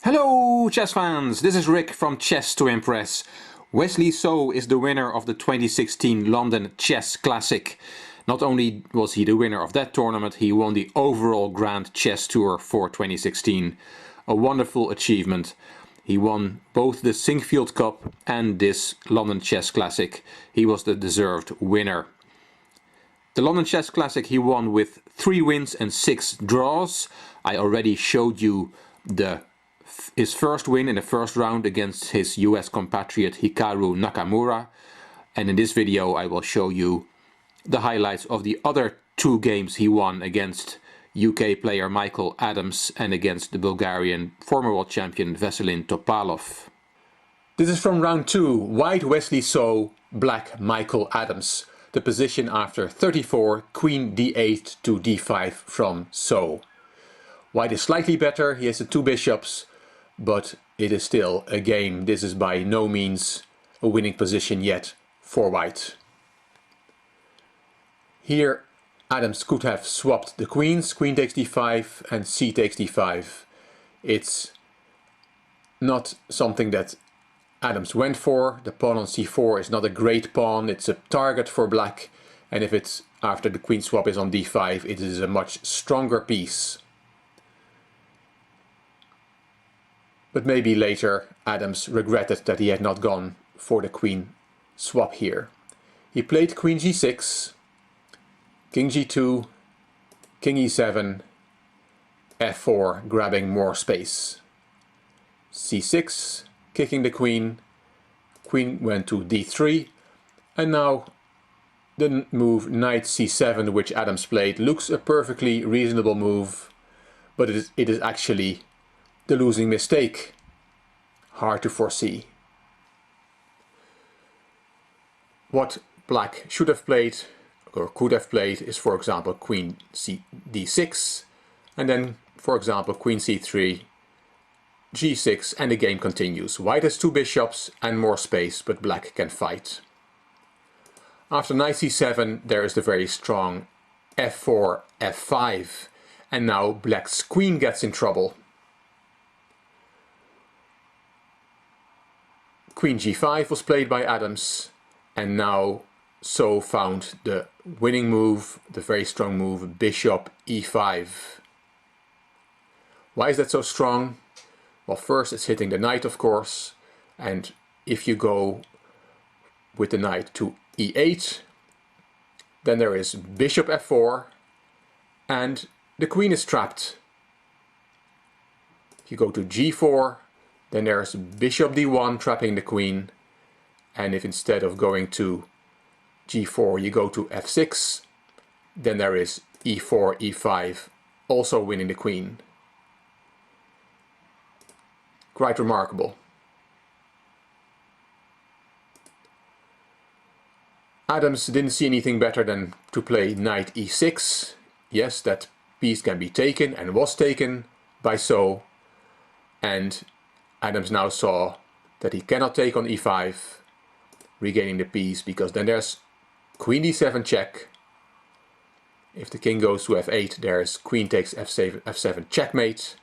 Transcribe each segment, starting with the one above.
Hello chess fans, this is Rick from Chess to Impress. Wesley So is the winner of the 2016 London Chess Classic. Not only was he the winner of that tournament, he won the overall Grand Chess Tour for 2016. A wonderful achievement. He won both the Sinquefield Cup and this London Chess Classic. He was the deserved winner. The London Chess Classic he won with 3 wins and 6 draws. I already showed you his first win in the first round against his US compatriot Hikaru Nakamura, and in this video I will show you the highlights of the other 2 games he won against UK player Michael Adams and against the Bulgarian former world champion Veselin Topalov. This is from round 2, white Wesley So, black Michael Adams. The position after 34, queen d8 to d5 from So. White is slightly better, he has the 2 bishops, but it is still a game. This is by no means a winning position yet for white. Here Adams could have swapped the queens, queen takes d5 and c takes d5. It's not something that Adams went for. The pawn on c4 is not a great pawn, it's a target for black, and if it's after the queen swap is on d5, it is a much stronger piece. But maybe later Adams regretted that he had not gone for the queen swap here. He played queen g6, king g2, king e7, f4, grabbing more space. c6, kicking the queen went to d3, and now the move knight c7, which Adams played, looks a perfectly reasonable move, but it is actually the losing mistake. Hard to foresee. What black should have played or could have played is, for example, queen d6, and then, for example, queen c3, g6, and the game continues. White has 2 bishops and more space, but black can fight. After knight c7 there is the very strong f4, f5, and now black's queen gets in trouble. Queen g5 was played by Adams, and now So found the winning move, the very strong move, bishop e5. Why is that so strong? Well, first it's hitting the knight, of course, and if you go with the knight to e8, then there is bishop f4, and the queen is trapped. If you go to g4, then there's bishop d1 trapping the queen, and if instead of going to g4 you go to f6, then there is e4, e5, also winning the queen. Quite remarkable. Adams didn't see anything better than to play knight e6. Yes, that piece can be taken and was taken by So, and Adams now saw that he cannot take on e5, regaining the piece, because then there's queen d7 check. If the king goes to f8, there's queen takes f7 checkmate.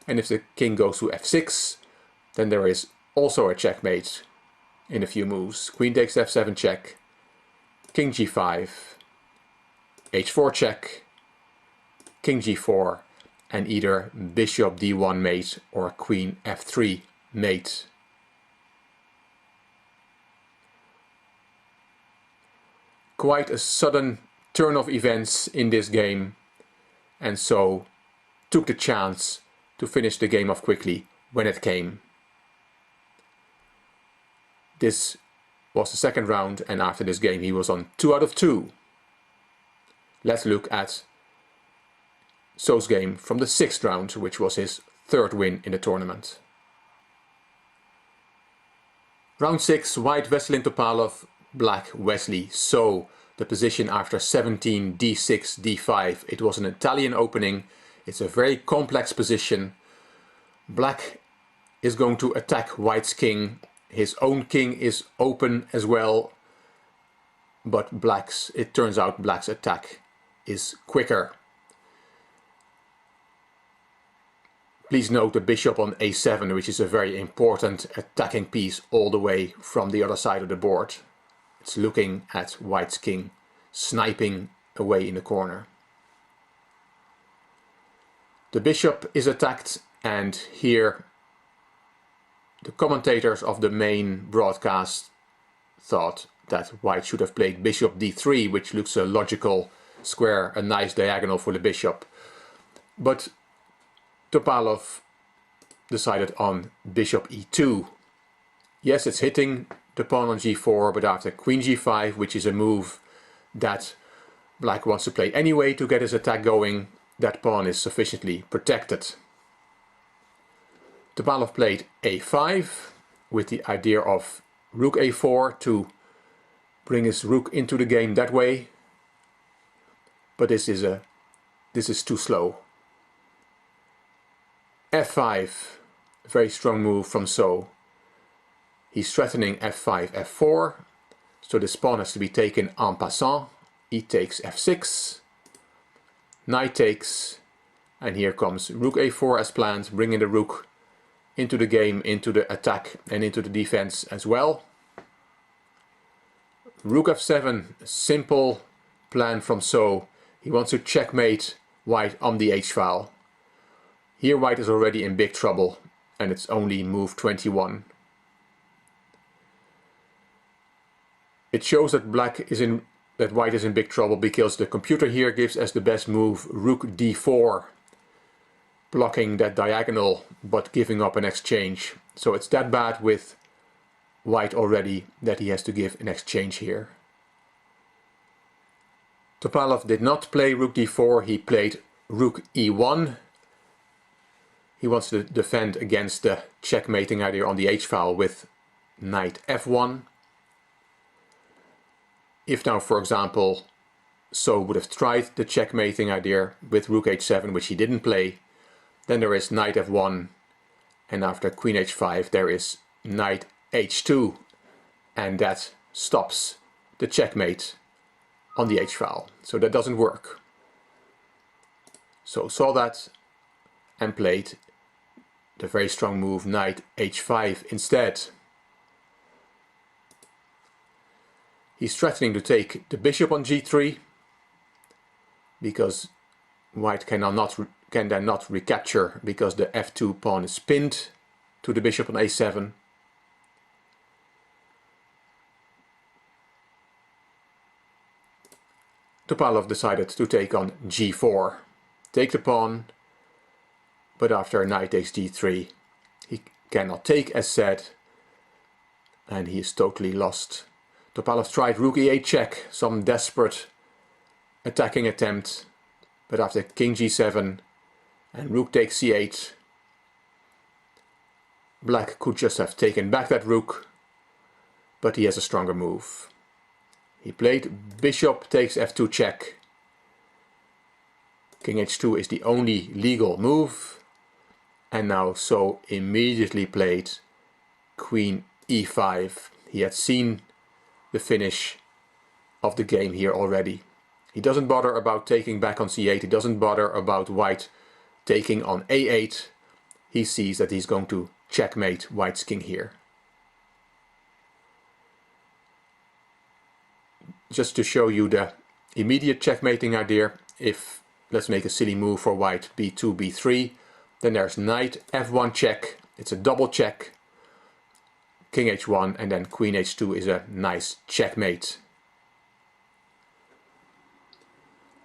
And if the king goes to f6, then there is also a checkmate in a few moves. Queen takes f7 check, king g5, h4 check, king g4, and either bishop d1 mate or queen f3 mate. Quite a sudden turn of events in this game, and So took the chance to finish the game off quickly when it came. This was the second round, and after this game he was on 2 out of 2. Let's look at So's game from the 6th round, which was his 3rd win in the tournament. Round 6, white Veselin Topalov, black Wesley So. The position after 17, d6, d5. It was an Italian opening. It's a very complex position. Black is going to attack white's king. His own king is open as well, but it turns out black's attack is quicker. Please note the bishop on a7, which is a very important attacking piece all the way from the other side of the board. It's looking at white's king, sniping away in the corner. The bishop is attacked, and here the commentators of the main broadcast thought that white should have played bishop d3, which looks a logical square, a nice diagonal for the bishop. But Topalov decided on bishop e2. Yes, it's hitting the pawn on g4, but after queen g5, which is a move that black wants to play anyway to get his attack going, that pawn is sufficiently protected. Topalov played a5 with the idea of rook a4 to bring his rook into the game that way, but this is too slow. f5, a very strong move from So. He's threatening f5, f4, so this pawn has to be taken en passant. He takes f6, knight takes, and here comes rook a4 as planned, bringing the rook into the game, into the attack and into the defense as well. Rook f7, simple plan from So. He wants to checkmate white on the h-file. Here white is already in big trouble, and it's only move 21. It shows that white is in big trouble because the computer here gives as the best move rook d4, blocking that diagonal but giving up an exchange. So it's that bad with white already that he has to give an exchange here. Topalov did not play rook d4, he played rook e1. He wants to defend against the checkmating idea on the h-file with knight f1. If now, for example, So would have tried the checkmating idea with rook h7, which he didn't play, then there is knight f1, and after queen h5 there is knight h2, and that stops the checkmate on the h-file. So that doesn't work. So saw that and played the very strong move knight h5 instead. He's threatening to take the bishop on g3 because white can then not recapture because the f2 pawn is pinned to the bishop on a7. Topalov decided to take on g4, take the pawn, but after knight takes g3 he cannot take as said, and he is totally lost. Topalov tried rook e8 check, some desperate attacking attempt, but after king g7 and rook takes c8, black could just have taken back that rook, but he has a stronger move. He played bishop takes f2 check. King h2 is the only legal move, and now So immediately played queen e5. He had seen the finish of the game here already. He doesn't bother about taking back on c8, he doesn't bother about white taking on a8. He sees that he's going to checkmate white's king here. Just to show you the immediate checkmating idea, if let's make a silly move for white, b2, b3, then there's knight f1 check, it's a double check, king h1, and then queen h2 is a nice checkmate.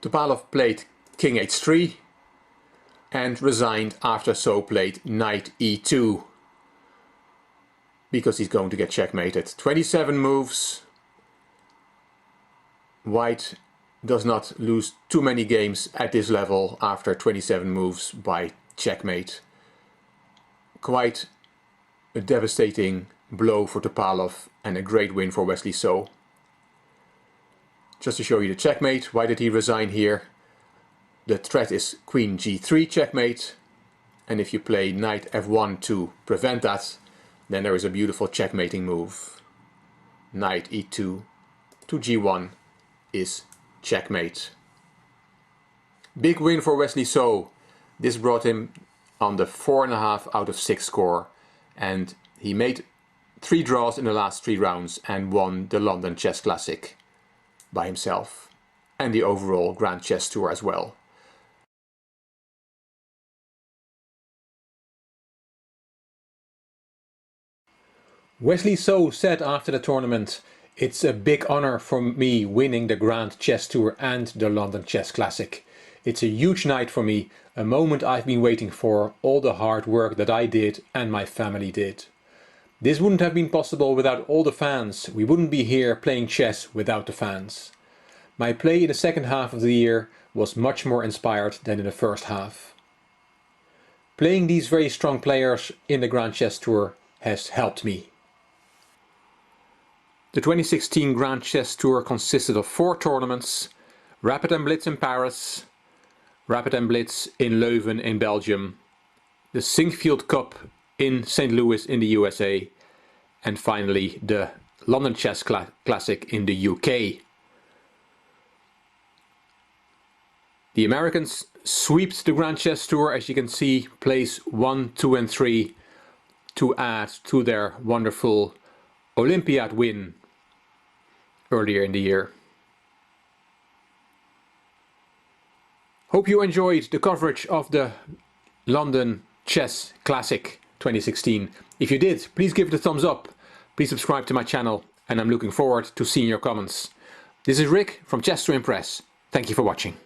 Topalov played king h3 and resigned after So played knight e2 because he's going to get checkmated. 27 moves. White does not lose too many games at this level after 27 moves by checkmate. Quite a devastating blow for Topalov and a great win for Wesley So. Just to show you the checkmate, why did he resign here? The threat is queen g3 checkmate, and if you play knight f1 to prevent that, then there is a beautiful checkmating move. Knight e2 to g1 is checkmate. Big win for Wesley So. This brought him on the 4.5 out of 6 score, and he made 3 draws in the last 3 rounds and won the London Chess Classic by himself, and the overall Grand Chess Tour as well. Wesley So said after the tournament, "It's a big honor for me winning the Grand Chess Tour and the London Chess Classic. It's a huge night for me, a moment I've been waiting for, all the hard work that I did and my family did. This wouldn't have been possible without all the fans. We wouldn't be here playing chess without the fans. My play in the second half of the year was much more inspired than in the first half. Playing these very strong players in the Grand Chess Tour has helped me." The 2016 Grand Chess Tour consisted of 4 tournaments: Rapid and Blitz in Paris, Rapid and Blitz in Leuven in Belgium, the Sinquefield Cup in St. Louis in the USA, and finally the London Chess Classic in the UK. The Americans swept the Grand Chess Tour, as you can see, place 1, 2 and 3 to add to their wonderful Olympiad win earlier in the year. Hope you enjoyed the coverage of the London Chess Classic 2016. If you did, please give it a thumbs up, please subscribe to my channel, and I'm looking forward to seeing your comments. This is Rick from Chess to Impress. Thank you for watching.